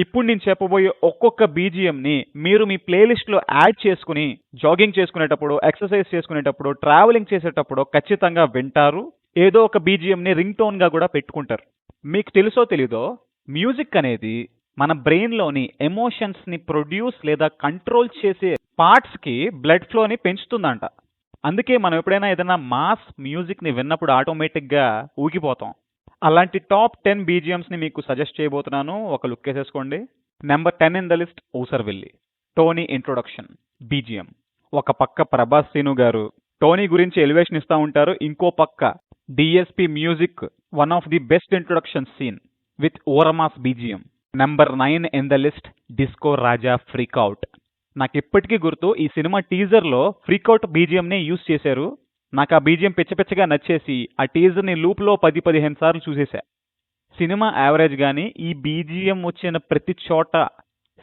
ఇప్పుడు నేను చెప్పబోయే ఒక్కొక్క బీజిఎంని మీరు మీ ప్లేలిస్ట్లో యాడ్ చేసుకుని జాగింగ్ చేసుకునేటప్పుడు, ఎక్సర్సైజ్ చేసుకునేటప్పుడు, ట్రావెలింగ్ చేసేటప్పుడు ఖచ్చితంగా వింటారు. ఏదో ఒక బీజిఎంని రింగ్ టోన్గా కూడా పెట్టుకుంటారు. మీకు తెలుసో తెలీదో మ్యూజిక్ అనేది మన బ్రెయిన్లోని ఎమోషన్స్ని ప్రొడ్యూస్ లేదా కంట్రోల్ చేసే పార్ట్స్కి బ్లడ్ ఫ్లోని పెంచుతుందంట. అందుకే మనం ఎప్పుడైనా ఏదైనా మాస్ మ్యూజిక్ని విన్నప్పుడు ఆటోమేటిక్గా ఊగిపోతాం. అలాంటి టాప్ 10 బీజిఎమ్స్ని మీకు సజెస్ట్ చేయబోతున్నాను. ఒక లుక్ వేసేసుకోండి. Number 10 in the list Oosaravelli, Tony introduction BGM. ఒక పక్క ప్రభాస్ సీను గారు టోనీ గురించి ఎలివేషన్ ఇస్తూ ఉంటారు. ఇంకో పక్క DSP music one of the best introduction scene with ఓరమాస్ BGM. Number 9 in the list Disco Raja freak out. నాకు ఇప్పటికీ గుర్తు, ఈ సినిమా టీజర్లో ఫ్రీక్అవుట్ బీజిఎంని యూజ్ చేశారు. నాకు ఆ బీజిఎం పిచ్చపిచ్చగా నచ్చేసి ఆ టీజర్ని లూప్లో 10-15 సార్లు చూసేశా. సినిమా యావరేజ్ కానీ ఈ బీజిఎం వచ్చిన ప్రతి చోట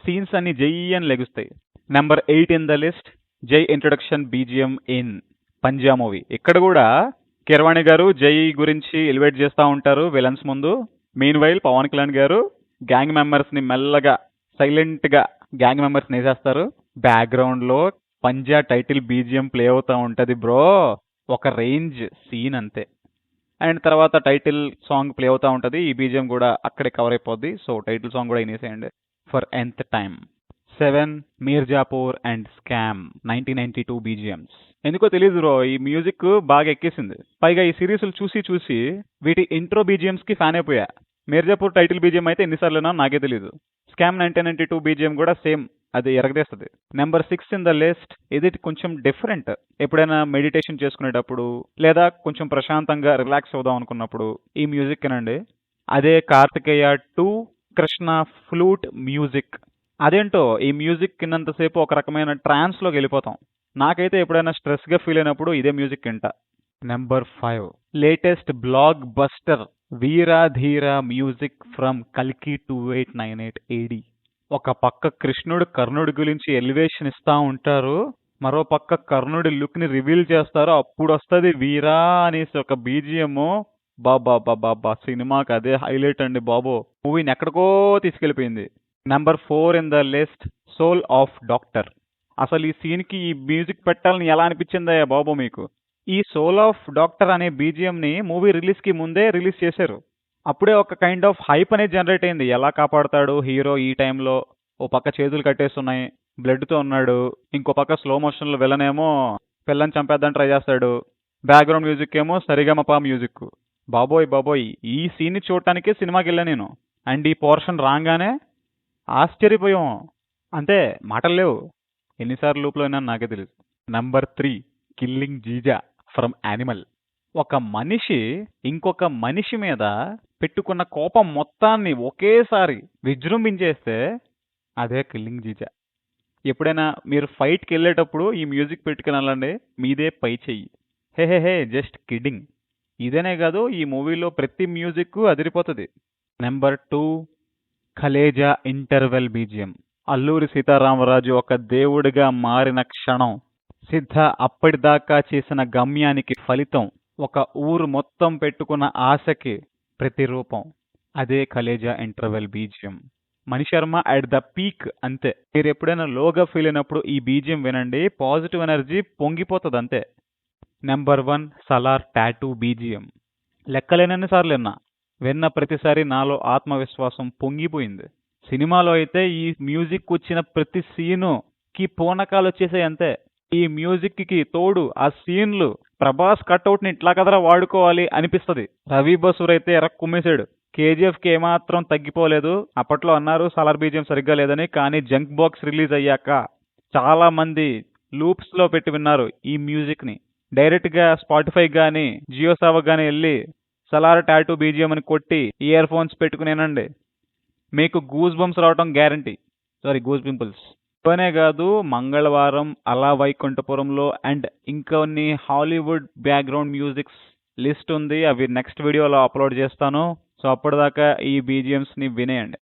సీన్స్ అన్ని జై అని లెగుస్తాయి. Number 8 in the list Jai introduction BGM in Panjaa movie. ఇక్కడ కూడా కిరవాణి గారు జై గురించి ఎలివేట్ చేస్తూ ఉంటారు విలన్స్ ముందు. మీన్ వైల్ పవన్ కళ్యాణ్ గారు గ్యాంగ్ మెంబర్స్ని మెల్లగా సైలెంట్గా గ్యాంగ్ మెంబర్స్ వేసేస్తారు. బ్యాక్గ్రౌండ్లో పంజా టైటిల్ బీజిఎం ప్లే అవుతూ ఉంటుంది బ్రో. ఒక రేంజ్ సీన్ అంతే. అండ్ తర్వాత టైటిల్ సాంగ్ ప్లే అవుతూ ఉంటుంది. ఈ బీజిఎం కూడా అక్కడే కవర్ అయిపోద్ది. సో టైటిల్ సాంగ్ కూడా వినేసేయండి. ఫర్ ఎంత time. 7 Mirzapur and scam 1992 BGMs. ఎందుకో తెలియదు బ్రో, ఈ మ్యూజిక్ బాగా ఎక్కేసింది. పైగా ఈ సిరీస్లు చూసి చూసి వీటి ఇంట్రో బీజిఎమ్స్కి ఫ్యాన్ అయిపోయా. మీర్జాపూర్ టైటిల్ బీజిఎం అయితే ఎన్నిసార్లునా నాకే తెలియదు. స్కామ్ 1992 బీజిఎం కూడా సేమ్, అది ఎరగదేస్తుంది. Number 6 in the list. ఇది కొంచెం డిఫరెంట్. ఎప్పుడైనా మెడిటేషన్ చేసుకునేటప్పుడు లేదా కొంచెం ప్రశాంతంగా రిలాక్స్ అవుదాం అనుకున్నప్పుడు ఈ మ్యూజిక్ వినండి. అదే కార్తికేయ 2 కృష్ణ ఫ్లూట్ మ్యూజిక్. అదేంటో ఈ మ్యూజిక్ విన్నంతసేపు ఒక రకమైన ట్రాన్స్లోకి వెళ్ళిపోతాం. నాకైతే ఎప్పుడైనా స్ట్రెస్గా ఫీల్ అయినప్పుడు ఇదే మ్యూజిక్ వింటా. Number 5 latest blockbuster Veeradheera music from కల్కి 2898 AD. ఒక పక్క కృష్ణుడు కర్ణుడి గురించి ఎలివేషన్ ఇస్తూ ఉంటారు, మరో పక్క కర్ణుడి లుక్ని రివీల్ చేస్తారు. అప్పుడు వస్తుంది వీరా అనేసి ఒక బీజిఎం. బాబా బాబా సినిమాకి అదే హైలైట్ అండి బాబో. మూవీని ఎక్కడికో తీసుకెళ్ళిపోయింది. Number 4 in the list soul of doctor. అసలు ఈ సీన్కి ఈ మ్యూజిక్ పెట్టాలని ఎలా అనిపించిందా బాబో మీకు? ఈ సోల్ ఆఫ్ డాక్టర్ అనే బీజిఎంని మూవీ రిలీజ్కి ముందే రిలీజ్ చేశారు. అప్పుడే ఒక కైండ్ ఆఫ్ హైప్ అనేది జనరేట్ అయింది. ఎలా కాపాడతాడు హీరో ఈ టైంలో? ఓ పక్క చేతులు కట్టేస్తున్నాయి, బ్లడ్తో ఉన్నాడు. ఇంకో పక్క స్లో మోషన్లో విలనేమో పిల్లని చంపేద్దని ట్రై చేస్తాడు. బ్యాక్గ్రౌండ్ మ్యూజిక్ ఏమో సరిగమపా మ్యూజిక్. బాబోయ్ బాబోయ్, ఈ సీన్ని చూడటానికే సినిమాకి వెళ్ళాను నేను. అండ్ ఈ పోర్షన్ రాగానే ఆశ్చర్యపోయాం. అంతే, మాటలు లేవు. ఎన్నిసార్లు లూప్లో అయినా నాకే తెలియదు. నెంబర్ 3 కిల్లింగ్ జీజా ఫ్రమ్ యానిమల్. ఒక మనిషి ఇంకొక మనిషి మీద పెట్టుకున్న కోపం మొత్తాన్ని ఒకేసారి విజృంభించేస్తే అదే కిల్లింగ్ జీజా. ఎప్పుడైనా మీరు ఫైట్కి వెళ్ళేటప్పుడు ఈ మ్యూజిక్ పెట్టుకుని వెళ్ళండి, మీదే పై చెయ్యి. హే హే హే, జస్ట్ కిడ్డింగ్. ఇదేనే కాదు, ఈ మూవీలో ప్రతి మ్యూజిక్ అదిరిపోతుంది. Number 2 Khaleja interval BGM. Alluri Sitaramaraju ఒక దేవుడిగా మారిన క్షణం, సిద్ధ అప్పటిదాకా చేసిన గమ్యానికి ఫలితం, ఒక ఊరు మొత్తం పెట్టుకున్న ఆశకి ప్రతిరూపం. అదే Khaleja interval BGM. Mani Sharma at the peak అంతే. మీరు ఎప్పుడైనా లోగా ఫీల్ అయినప్పుడు ఈ బీజిఎం వినండి, పాజిటివ్ ఎనర్జీ పొంగిపోతుంది అంతే. Number 1 Salaar tattoo BGM. లెక్కలేనన్ని సార్లు విన్న ప్రతిసారి నాలో ఆత్మవిశ్వాసం పొంగిపోయింది. సినిమాలో అయితే ఈ మ్యూజిక్ వచ్చిన ప్రతి సీనుకి పూనకాలు వచ్చేసాయి అంతే. ఈ మ్యూజిక్ కి తోడు ఆ సీన్లు, ప్రభాస్ కట్అవుట్ ని ఇట్లా కదరా వాడుకోవాలి అనిపిస్తుంది. రవి బసూర్ అయితే కుమ్మేశాడు. కేజీఎఫ్ కి ఏమాత్రం తగ్గిపోలేదు. అప్పట్లో అన్నారు సలార్ బీజిఎం సరిగ్గా లేదని, కానీ జంక్ బాక్స్ రిలీజ్ అయ్యాక చాలా మంది లూప్స్ లో పెట్టి విన్నారు ఈ మ్యూజిక్ ని. డైరెక్ట్ గా స్పాటిఫై గానీ జియో సావ గానీ వెళ్ళి సలార్ టాటూ బీజిఎం అని కొట్టి ఇయర్ ఫోన్స్ పెట్టుకునేనండి, మీకు గూస్ బంప్స్ రావటం గ్యారంటీ. Goose pimples. ఇవనే కాదు, మంగళవారం అలా వైకుంఠపురంలో అండ్ ఇంకొన్ని హాలీవుడ్ బ్యాక్గ్రౌండ్ మ్యూజిక్స్ లిస్ట్ ఉంది. అవి నెక్స్ట్ వీడియోలో అప్లోడ్ చేస్తాను. సో అప్పటిదాకా ఈ బీజిఎమ్స్ని వినేయండి.